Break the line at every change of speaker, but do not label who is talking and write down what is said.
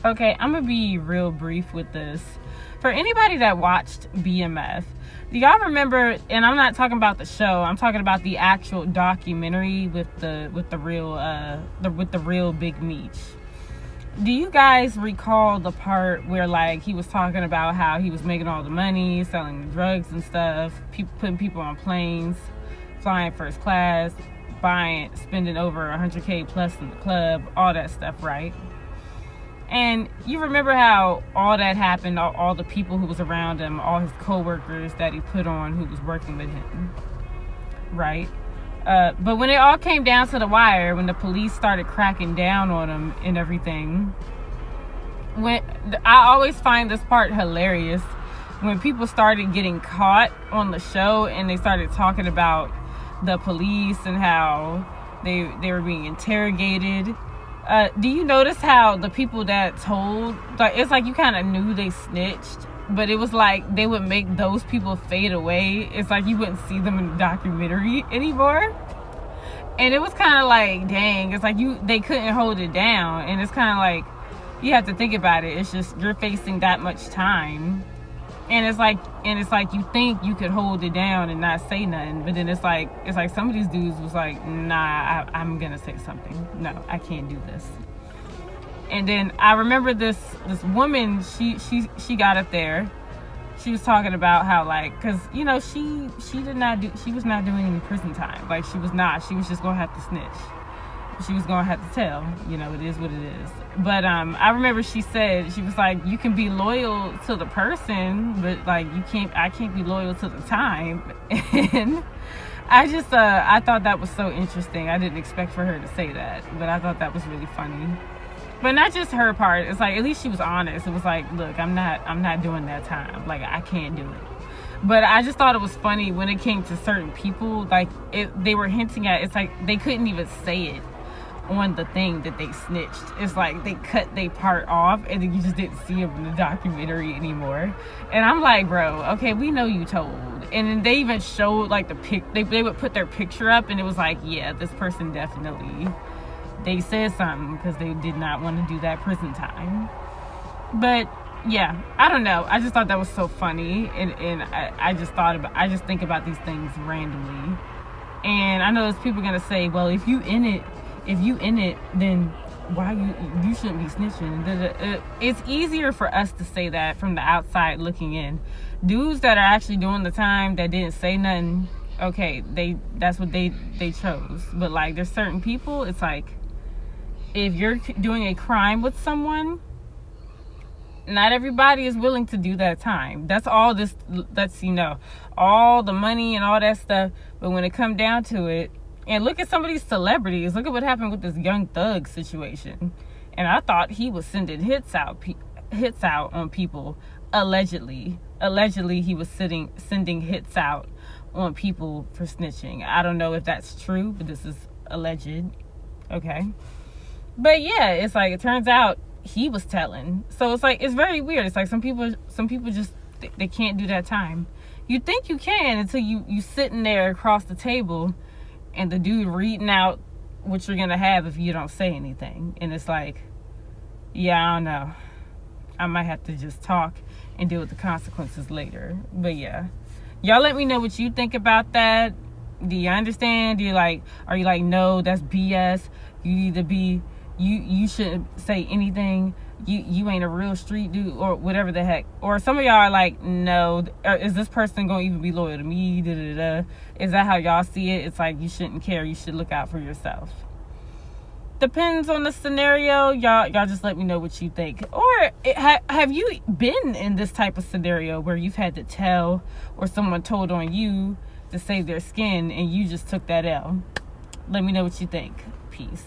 Okay, I'm gonna be real brief with this. For anybody that watched BMF, do y'all remember? And I'm not talking about the show. I'm talking about the actual documentary with the real Big Meech. Do you guys recall the part where like he was talking about how he was making all the money, selling drugs and stuff, putting people on planes, flying first class, spending over $100K plus in the club, all that stuff, right? And you remember how all that happened, all the people who was around him, all his co-workers that he put on who was working with him, right? But when it all came down to the wire, when the police started cracking down on him and everything, I always find this part hilarious, when people started getting caught on the show and they started talking about the police and how they were being interrogated. Do you notice how the people that told, like, it's like you kind of knew they snitched, but it was like they would make those people fade away. It's like you wouldn't see them in the documentary anymore. And it was kind of like, dang, it's like they couldn't hold it down. And it's kind of like, you have to think about it. It's just, you're facing that much time. And it's like you think you could hold it down and not say nothing, but then it's like some of these dudes was like, nah, I'm gonna say something. No, I can't do this. And then I remember this woman, she got up there. She was talking about how, like, because she was not doing any prison time. Like, she was just gonna have to snitch. She was gonna have to tell. It is what it is. But I remember she was like, you can be loyal to the person, but like I can't be loyal to the time. And I thought that was so interesting. I didn't expect for her to say that, but I thought that was really funny. But not just her part. It's like, at least she was honest. It was like, look, I'm not doing that time. Like, I can't do it. But I just thought it was funny when it came to certain people. Like, they were hinting at, it's like they couldn't even say it on the thing that they snitched. It's like they cut their part off and then you just didn't see them in the documentary anymore. And I'm like, bro, okay, we know you told. And then they even showed like they would put their picture up and it was like, yeah, this person definitely, they said something because they did not want to do that prison time. But yeah, I don't know, I just thought that was so funny. And I just think about these things randomly. And I know there's people gonna say, well, if you in it, then why you shouldn't be snitching. It's easier for us to say that from the outside looking in. Dudes that are actually doing the time that didn't say nothing, okay, that's what they chose. But like, there's certain people, it's like, if you're doing a crime with someone, not everybody is willing to do that time. That's all this lets you know. All the money and all that stuff, but when it comes down to it, and look at some of these celebrities. Look at what happened with this Young Thug situation. And I thought he was sending hits out on people, allegedly. Allegedly, he was sending hits out on people for snitching. I don't know if that's true, but this is alleged. Okay. But yeah, it's like, it turns out he was telling. So it's like, it's very weird. It's like some people just, they can't do that time. You think you can until you sitting there across the table and the dude reading out what you're gonna have if you don't say anything. And it's like, yeah, I don't know, I might have to just talk and deal with the consequences later. But yeah, y'all let me know what you think about that. Do you understand? Are you like, no, that's BS, you need to be, you shouldn't say anything, you ain't a real street dude, or whatever the heck. Or some of y'all are like, no, is this person gonna even be loyal to me? Is that how y'all see it? It's like, you shouldn't care, you should look out for yourself. Depends on the scenario. Y'all just let me know what you think. Or have you been in this type of scenario where you've had to tell, or someone told on you to save their skin and you just took that L? Let me know what you think. Peace.